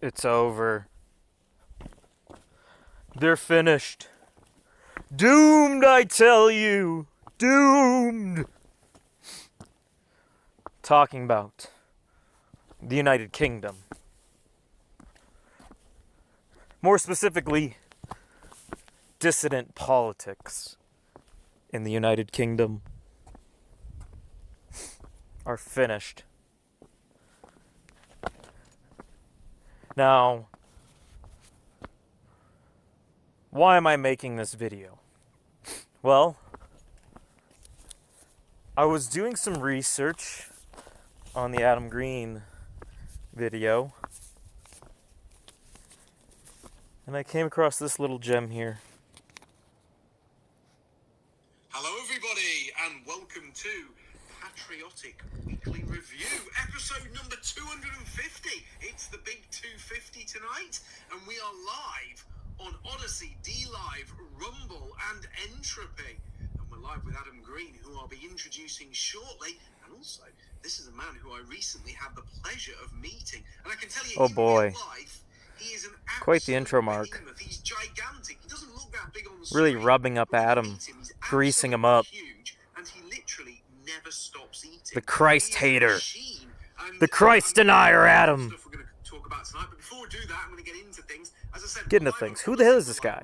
It's over. They're finished. Doomed, I tell you. Doomed. Talking about the United Kingdom. More specifically, dissident politics in the United Kingdom are finished. Now, why am I making this video? Well, I was doing some research on the Adam Green video, and I came across this little gem here. Hello everybody, and welcome to Patriotic Weekly Review, episode number 250. It's the big 250 tonight, and we are live on Odyssey, D-Live, Rumble, and Entropy. And we're live with Adam Green, who I'll be introducing shortly. And also, this is a man who I recently had the pleasure of meeting. And I can tell you, Oh boy. real life, he is an Quite the intro, Mark. behemoth. He's gigantic. He doesn't look that big on the Really screen. rubbing up Adam, greasing him up. Huge, and he literally never stops eating. The Christ hater. And, the Christ denier, Adam. Stuff we're going to talk about tonight. But before we do that, I'm going to get into things. As I said, Get into things. Who the hell is this guy?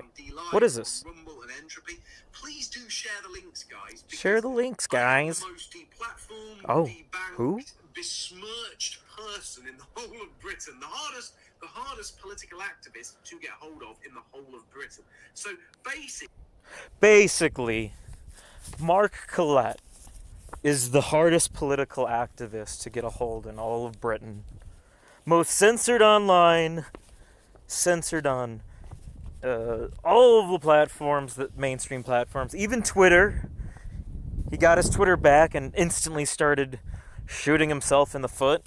What is this? Rumble and Entropy. Please do share the links, guys. Share the links, guys. The most deplatformed, Oh, debanked, who? besmirched person in the whole of Britain. The hardest political activist to get hold of in the whole of Britain. So basically, Mark Collette is the hardest political activist to get a hold in all of Britain. Most censored online, censored on all of the platforms, the mainstream platforms, even Twitter. He got his Twitter back and instantly started shooting himself in the foot,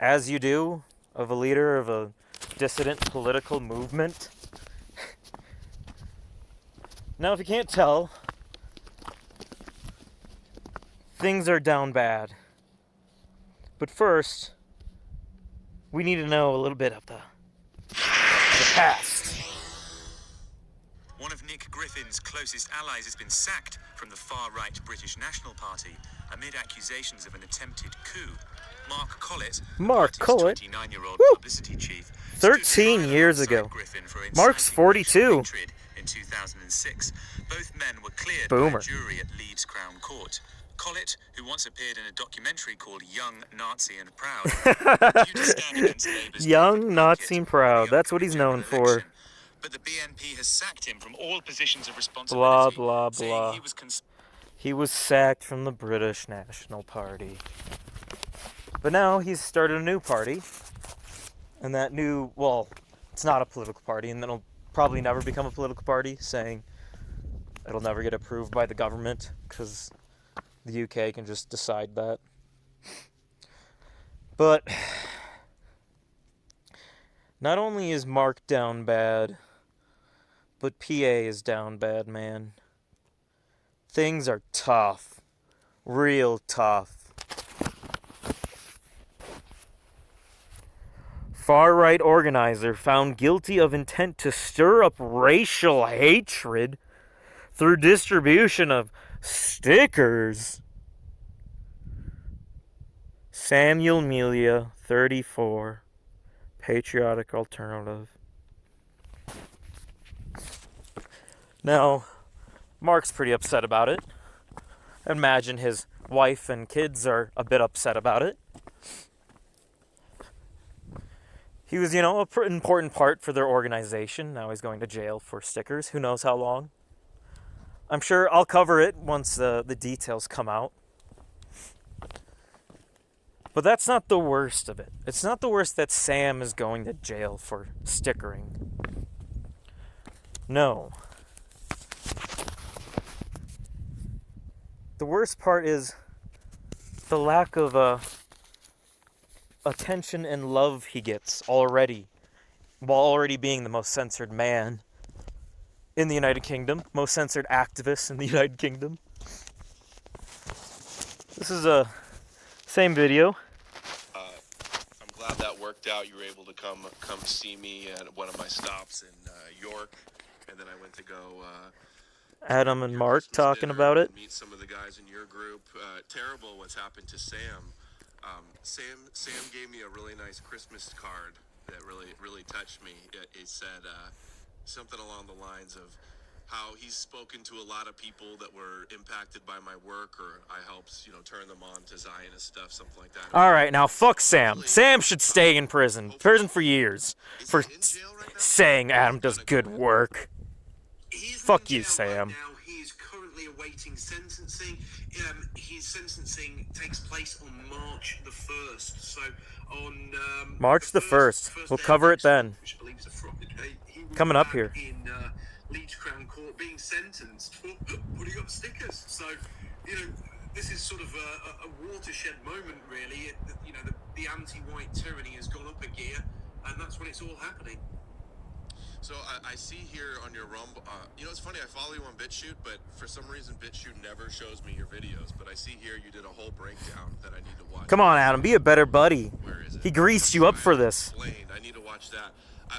as you do of a leader of a dissident political movement. Now, if you can't tell, things are down bad. But first, we need to know a little bit of the past. One of Nick Griffin's closest allies has been sacked from the far-right British National Party amid accusations of an attempted coup. Mark Collett, Mark Collett, 29-year-old publicity chief, 13 years ago. Mark's 42. In 2006, both men were cleared Boomer. by a jury at Leeds Crown Court. Collett, who once appeared in a documentary called Young, Nazi and Proud, due to stand against Labour's Young, Nazi and Proud. That's what he's known for. But the BNP has sacked him from all positions of responsibility. Blah, blah, blah. He was sacked from the British National Party. But now he's started a new party. And that new, well, it's not a political party, and it'll probably never become a political party, saying it'll never get approved by the government, because the UK can just decide that. But not only is Mark down bad, but PA is down bad, man. Things are tough. Real tough. Far-right organizer found guilty of intent to stir up racial hatred through distribution of stickers. Sam Melia, 34, patriotic alternative. Now, Mark's pretty upset about it. Imagine his wife and kids are a bit upset about it. He was, an important part for their organization. Now he's going to jail for stickers. Who knows how long? I'm sure I'll cover it once the details come out. But that's not the worst of it. It's not the worst that Sam is going to jail for stickering. No. The worst part is the lack of attention and love he gets already, while already being the most censored man in the United Kingdom, most censored activist in the United Kingdom. This is a same video. I'm glad that worked worked out. You were able to come see me at one of my stops in York, and then I went to go Adam and your Mark Christmas talking dinner about it. and meet some of the guys in your group. Terrible what's happened to Sam. Sam gave me a really nice Christmas card that really touched me. It said something along the lines of how he's spoken to a lot of people that were impacted by my work, or I helped, turn them on to Zionist stuff, something like that. All right, now fuck Sam. Hopefully- Sam should stay in prison. Prison for years. Is For he in jail right now? saying Adam does good work. He isn't Fuck in you, jail Sam. Right now. He is currently awaiting sentencing. His sentencing takes place on March the 1st. So on March the 1st. We'll day of cover it next month, then. which I believe is a Friday, he will Coming be up back here. in Leeds Crown Court being sentenced for putting up stickers. So, this is sort of a watershed moment, really. The anti-white tyranny has gone up a gear, and that's when it's all happening. So I see here on your Rumble, it's funny, I follow you on BitChute, but for some reason BitChute never shows me your videos. But I see here you did a whole breakdown that I need to watch. Come on, Adam, be a better buddy. Where is it? He greased you up for this. Explained. I need to watch that.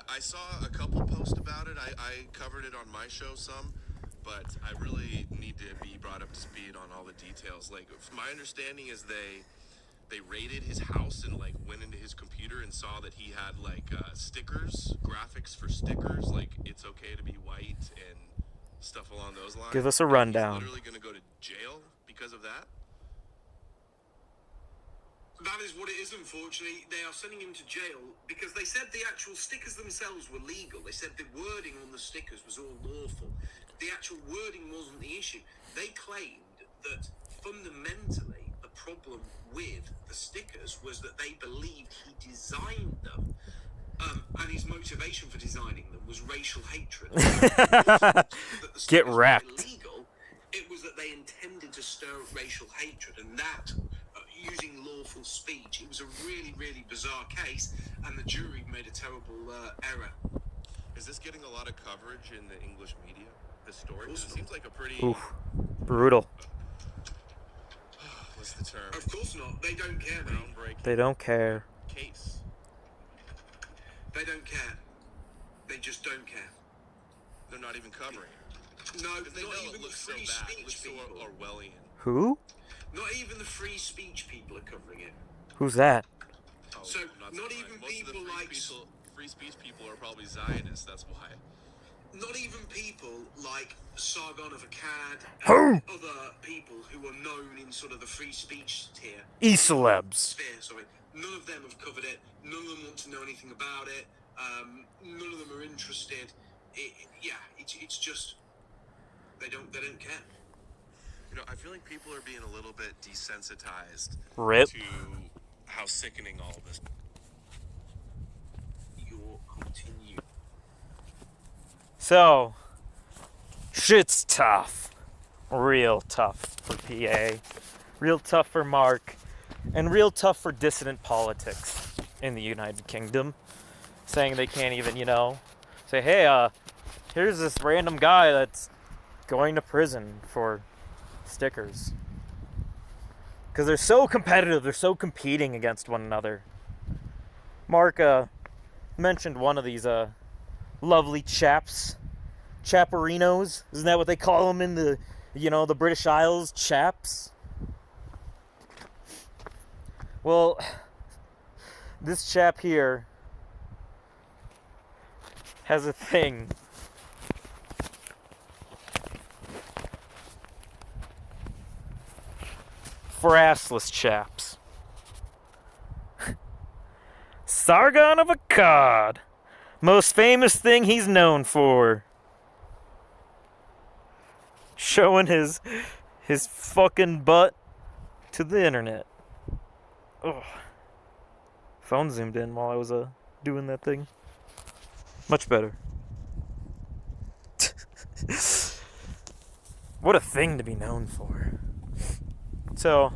I saw a couple posts about it. I covered it on my show some, but I really need to be brought up to speed on all the details. Like, my understanding is they raided his house and went into his computer and saw that he had stickers, graphics for stickers, like it's okay to be white and stuff along those lines. Give us a And rundown. He's literally going to go to jail because of that. That is what it is, unfortunately. They are sending him to jail because they said the actual stickers themselves were legal. They said the wording on the stickers was all lawful. The actual wording wasn't the issue. They claimed that fundamentally the problem with the stickers was that they believed he designed them, and his motivation for designing them was racial hatred. Get wrecked. Illegal. It was that they intended to stir up racial hatred, and that using lawful speech. It was a really, really bizarre case, and the jury made a terrible error. Is this getting a lot of coverage in the English media, this story? 'Cause it seems like a pretty... Oof. Brutal. What's the term? Of course not. They don't care, mate. Groundbreaking They don't care. case. They don't care. They just don't care. They're not even covering it. No, Because they not know even it the looks so free bad. It looks speech so people. Orwellian. Who? Not even the free speech people are covering it. Who's that? Oh, So, I'm not surprised. even Most of the people like- free speech people are probably Zionists. That's why. Not even people like Sargon of Akkad Who? and other people who are known in sort of the free speech tier. E-celebs. Sphere, sorry. None of them have covered it. None of them want to know anything about it. None of them are interested. It's just they don't care. I feel like people are being a little bit desensitized Rip. to how sickening all of this. Your continue. So, shit's tough. Real tough for PA. Real tough for Mark. And real tough for dissident politics in the United Kingdom. Saying they can't even, say, hey, here's this random guy that's going to prison for stickers. Because they're so competitive, they're so competing against one another. Mark mentioned one of these lovely chaps. Chaparinos. Isn't that what they call them in the, the British Isles? Chaps. Well, this chap here has a thing for assless chaps. Sargon of Akkad. Most famous thing he's known for. Showing his fucking butt to the internet. Ugh. Phone zoomed in while I was doing that thing. Much better. What a thing to be known for. So,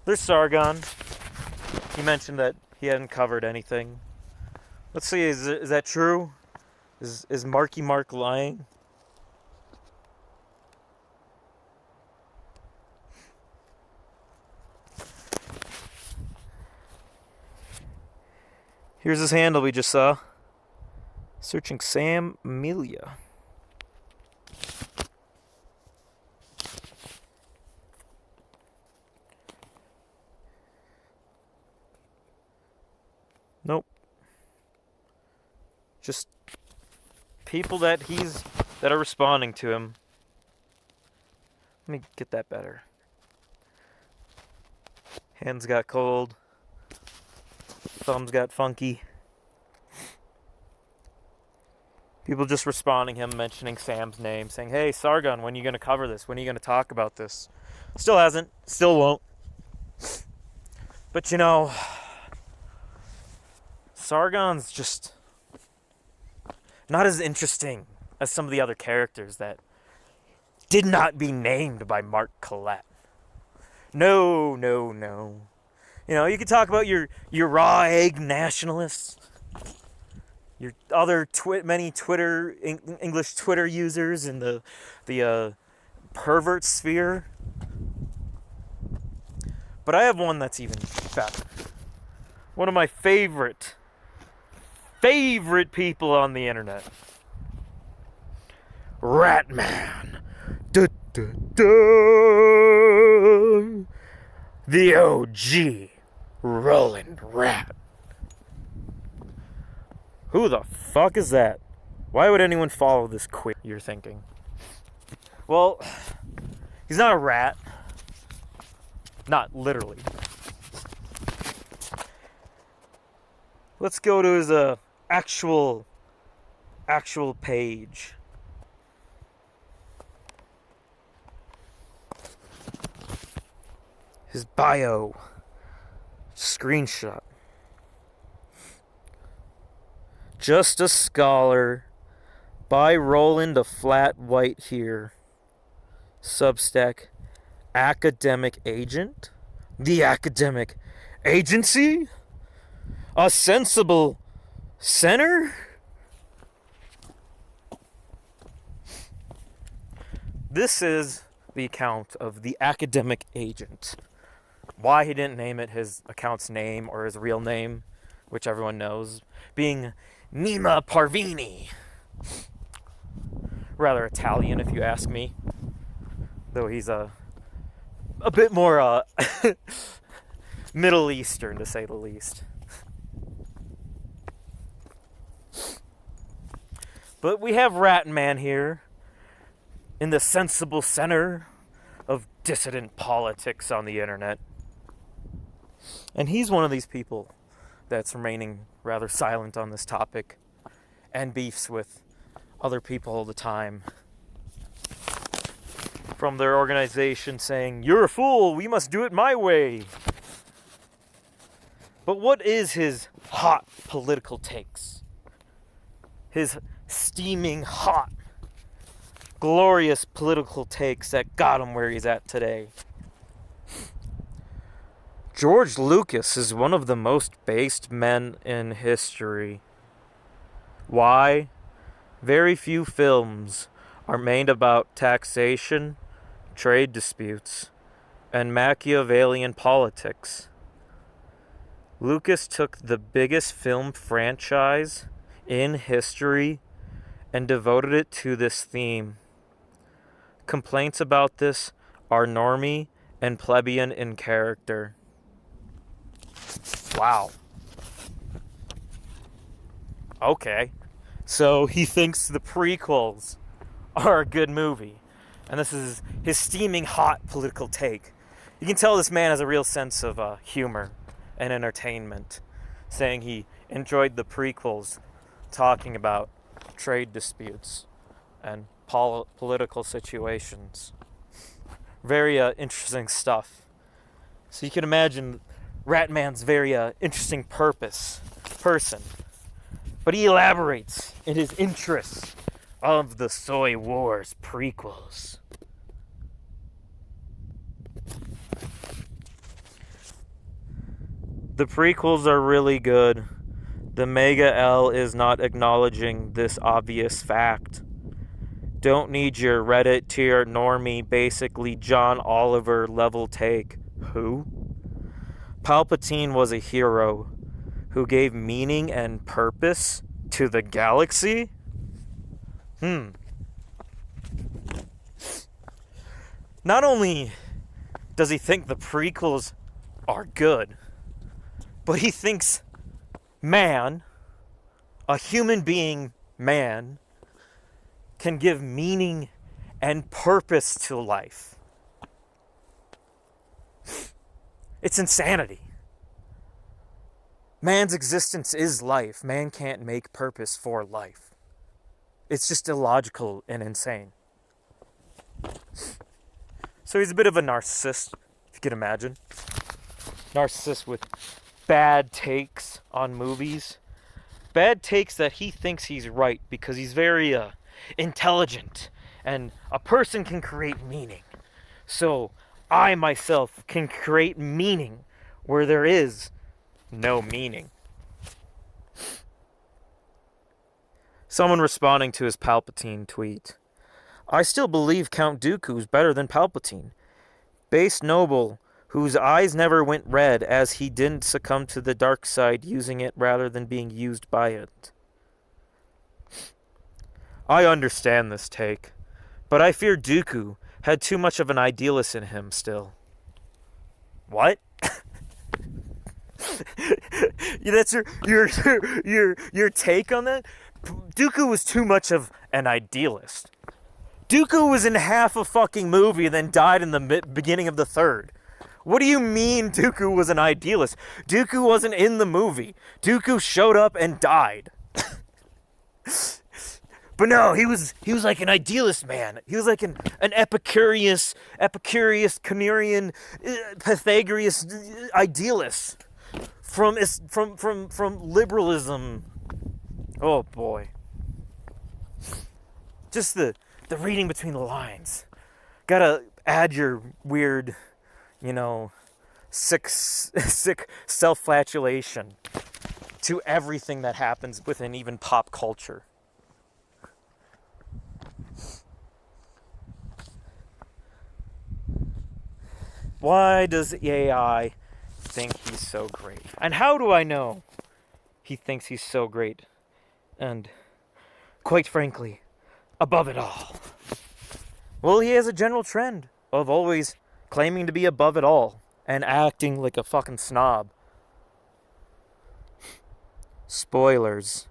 there's Sargon. He mentioned that he hadn't covered anything. Let's see, is that true? Is Marky Mark lying? Here's his handle we just saw. Searching Sam Melia. Nope. Just people that are responding to him. Let me get that better. Hands got cold. Thumbs got funky. People just responding him, mentioning Sam's name, saying, "Hey, Sargon, when are you going to cover this? When are you going to talk about this?" Still hasn't. Still won't. But you know, Sargon's just not as interesting as some of the other characters that did not be named by Mark Collette. No. You know, you can talk about your raw egg nationalists, your other many Twitter English Twitter users in the pervert sphere. But I have one that's even better. One of my favorite people on the internet. Ratman. Duh, duh, duh. The OG Roland Rat. Who the fuck is that? Why would anyone follow this queer, you're thinking? Well, he's not a rat. Not literally. Let's go to his actual page. His bio. Screenshot. Just a scholar. By Roland a flat white here. Substack. Academic agent? The academic agency? A sensible center? This is the account of the academic agent. Why he didn't name it his account's name or his real name, which everyone knows, being Nima Parvini. Rather Italian, if you ask me. Though he's a bit more Middle Eastern, to say the least. But we have Ratman here in the sensible center of dissident politics on the internet. And he's one of these people that's remaining rather silent on this topic and beefs with other people all the time. From their organization saying, "You're a fool, we must do it my way." But what is his hot political takes? His steaming hot, glorious political takes that got him where he's at today. George Lucas is one of the most based men in history. Why? Very few films are made about taxation, trade disputes, and Machiavellian politics. Lucas took the biggest film franchise in history and devoted it to this theme. Complaints about this are normie and plebeian in character. Wow. Okay. So he thinks the prequels are a good movie. And this is his steaming hot political take. You can tell this man has a real sense of humor and entertainment, saying he enjoyed the prequels talking about trade disputes and political situations. Very interesting stuff. So you can imagine Ratman's very interesting person. But he elaborates in his interests of the Soy Wars prequels. The prequels are really good. The Mega L is not acknowledging this obvious fact. Don't need your Reddit tier normie, basically John Oliver level take. Who? Palpatine was a hero. who gave meaning and purpose to the galaxy? Not only does he think the prequels are good, but he thinks man, a human being, man, can give meaning and purpose to life. It's insanity. Man's existence is life. Man can't make purpose for life. It's just illogical and insane. So he's a bit of a narcissist, if you can imagine. Narcissist with bad takes on movies. Bad takes that he thinks he's right because he's very intelligent. And a person can create meaning. So I myself can create meaning where there is no meaning. Someone responding to his Palpatine tweet. I still believe Count Dooku's better than Palpatine. Base noble, whose eyes never went red as he didn't succumb to the dark side using it rather than being used by it. I understand this take, but I fear Dooku had too much of an idealist in him still. What? That's your take on that? Dooku was too much of an idealist. Dooku was in half a fucking movie and then died in the beginning of the third. What do you mean Dooku was an idealist? Dooku wasn't in the movie. Dooku showed up and died. But no, he was like an idealist man. He was like an Epicurus, Canarian, Pythagoras idealist from liberalism. Oh boy. Just the reading between the lines. Gotta add your weird, sick self-flatulation to everything that happens within even pop culture. Why does AI think he's so great? And how do I know he thinks he's so great? And, quite frankly, above it all. Well, he has a general trend of always claiming to be above it all and acting like a fucking snob. Spoilers.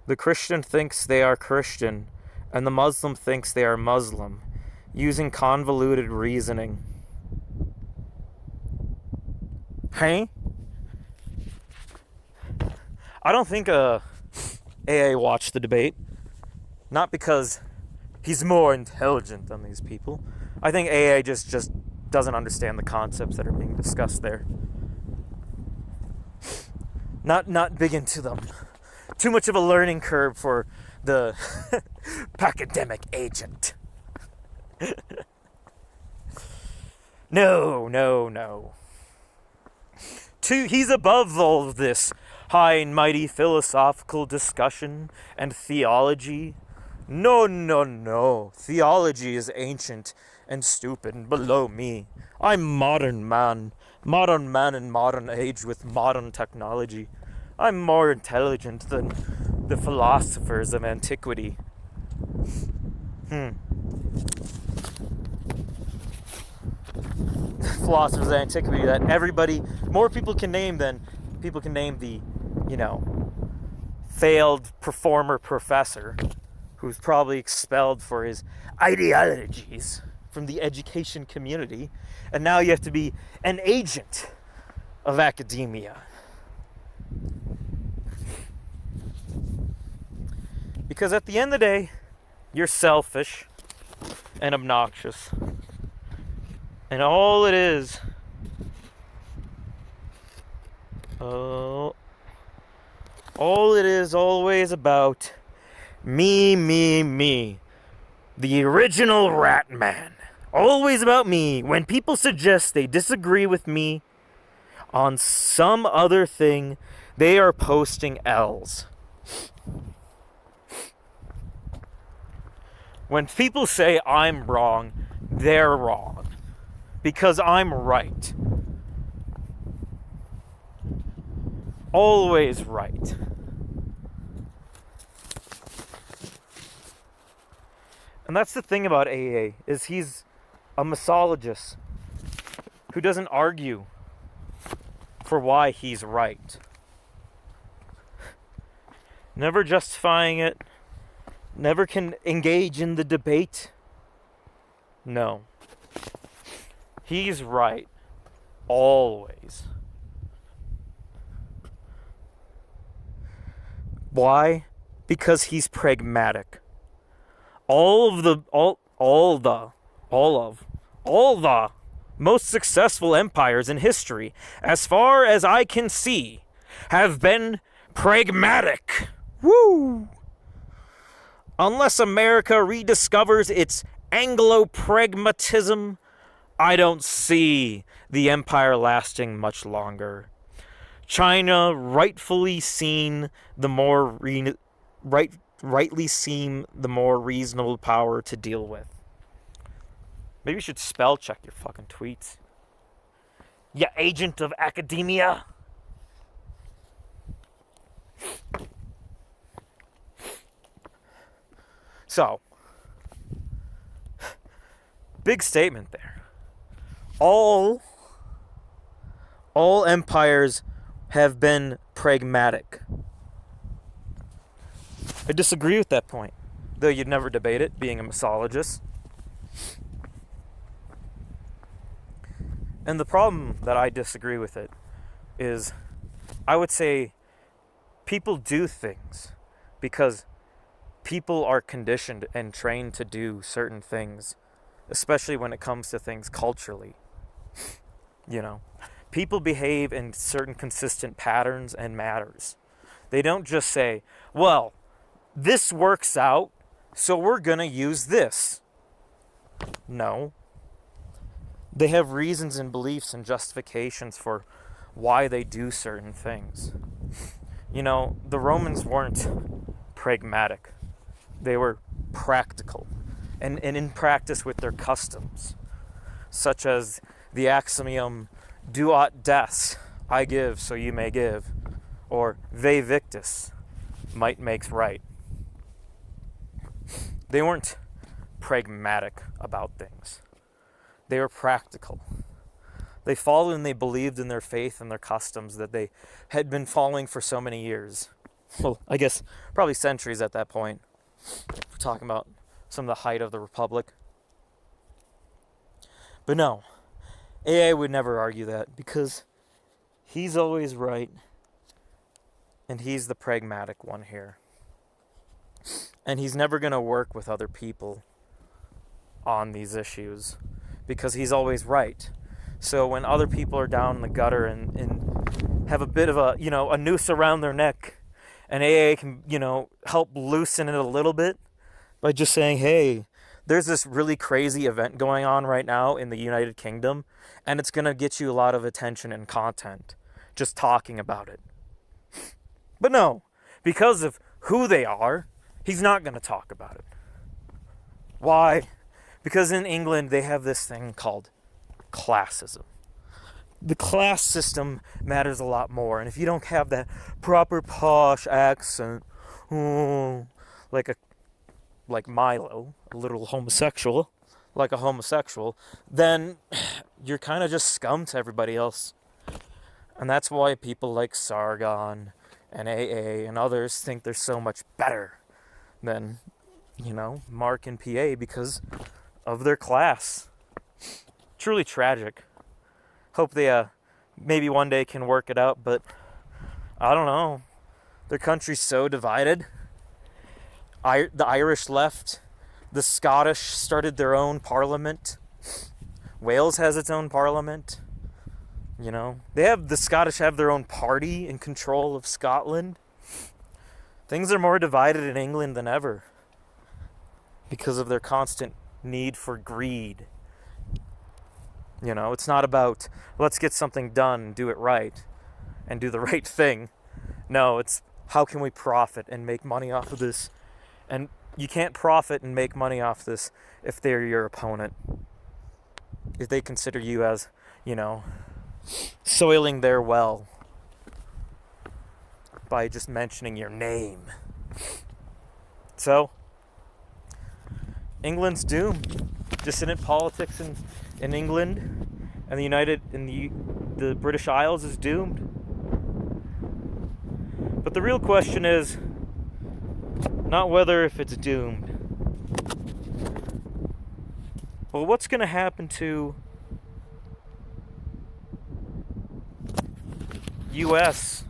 The Christian thinks they are Christian, and the Muslim thinks they are Muslim, using convoluted reasoning. Hey? I don't think AA watched the debate. Not because he's more intelligent than these people. I think AA just doesn't understand the concepts that are being discussed there. Not big into them. Too much of a learning curve for the academic agent. No. He's above all of this high and mighty philosophical discussion and theology. No. Theology is ancient and stupid and below me. I'm modern man in modern age with modern technology. I'm more intelligent than the philosophers of antiquity. Philosophers of antiquity that more people can name than people can name the, failed performer professor who's probably expelled for his ideologies from the education community. And now you have to be an agent of academia. Because at the end of the day, you're selfish and obnoxious. And all it is always about me. The original rat man. Always about me. When people suggest they disagree with me on some other thing, they are posting L's. When people say I'm wrong, they're wrong. Because I'm right. always right. And that's the thing about AA, is he's a misogynist who doesn't argue for why he's right. Never justifying it, never can engage in the debate. No. He's right. Always. Why? Because he's pragmatic. All the most successful empires in history, as far as I can see, have been pragmatic. Woo! Unless America rediscovers its Anglo-pragmatism, I don't see the empire lasting much longer. China rightly seem the more reasonable power to deal with. Maybe you should spell check your fucking tweets. You agent of academia. So, big statement there. All empires have been pragmatic. I disagree with that point, though you'd never debate it, being a misogynist. And the problem that I disagree with it is, I would say people do things because people are conditioned and trained to do certain things, especially when it comes to things culturally. You know, people behave in certain consistent patterns and matters. They don't just say, well, this works out, so we're going to use this. No. They have reasons and beliefs and justifications for why they do certain things. You know, the Romans weren't pragmatic. They were practical and in practice with their customs, such as the axiom, do aut des, I give so you may give, or ve victis, might makes right. They weren't pragmatic about things. They were practical. They followed and they believed in their faith and their customs that they had been following for so many years. Well, I guess probably centuries at that point. We're talking about some of the height of the Republic. But no, AA would never argue that because he's always right and he's the pragmatic one here. And he's never going to work with other people on these issues because he's always right. So when other people are down in the gutter and have a bit of a, a noose around their neck, and AA can, help loosen it a little bit by just saying, hey, there's this really crazy event going on right now in the United Kingdom, and it's going to get you a lot of attention and content just talking about it. But no, because of who they are, he's not going to talk about it. Why? Because in England, they have this thing called classism. The class system matters a lot more. And if you don't have that proper posh accent, like Milo, a little homosexual, like a homosexual, then you're kind of just scum to everybody else. And that's why people like Sargon and AA and others think they're so much better than, Mark and PA because of their class. Truly tragic. Hope they maybe one day can work it out, but I don't know. Their country's so divided. The Irish left. The Scottish started their own parliament. Wales has its own parliament. The Scottish have their own party in control of Scotland. Things are more divided in England than ever because of their constant need for greed. It's not about, let's get something done and do it right and do the right thing. No, it's how can we profit and make money off of this? And you can't profit and make money off this if they're your opponent. If they consider you as, soiling their well. by just mentioning your name. So, England's doomed. Dissident politics in England and the British Isles is doomed. But the real question is not whether if it's doomed, but what's going to happen to U.S.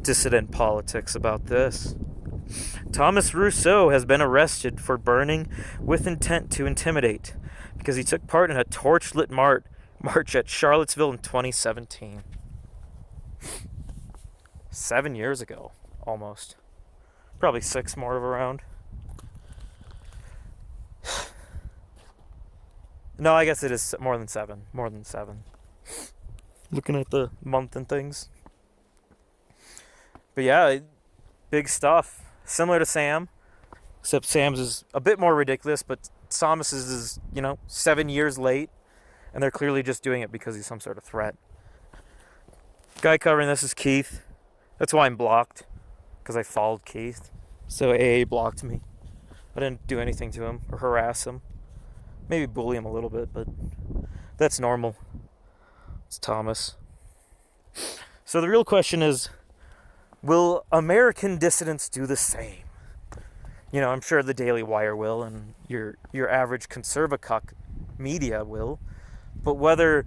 dissident politics about this. Thomas Rousseau has been arrested for burning with intent to intimidate because he took part in a torch-lit march at Charlottesville in 2017. 7 years ago, almost. Probably 6 more of around. No, I guess it is more than 7. More than 7. Looking at the month and things. But yeah, big stuff. Similar to Sam, except Sam's is a bit more ridiculous, but Thomas's is, 7 years late, and they're clearly just doing it because he's some sort of threat. Guy covering this is Keith. That's why I'm blocked, because I followed Keith. So AA blocked me. I didn't do anything to him or harass him. Maybe bully him a little bit, but that's normal. It's Thomas. So the real question is, will American dissidents do the same? I'm sure the Daily Wire will, and your average conservacuck media will. But whether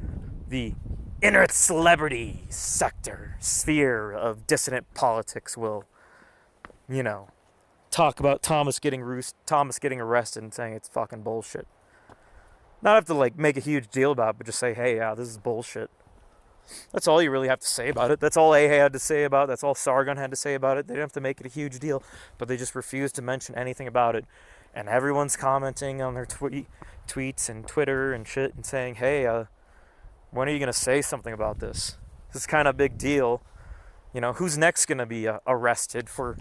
the inner celebrity sphere of dissident politics will, talk about Thomas getting arrested and saying it's fucking bullshit. Not have to make a huge deal about it, but just say, hey, yeah, this is bullshit. That's all you really have to say about it. That's all A had to say about it. That's all Sargon had to say about it. They didn't have to make it a huge deal, but they just refused to mention anything about it. And everyone's commenting on their tweets and Twitter and shit and saying, hey, when are you going to say something about this? This is kind of a big deal. Who's next going to be arrested for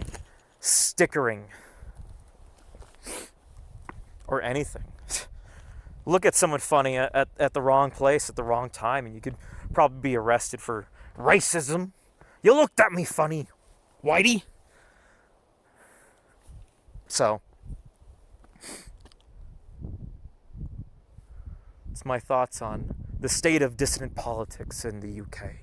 stickering or anything? Look at someone funny at the wrong place at the wrong time, and you could probably be arrested for racism. You looked at me funny, Whitey. So, it's my thoughts on the state of dissident politics in the UK.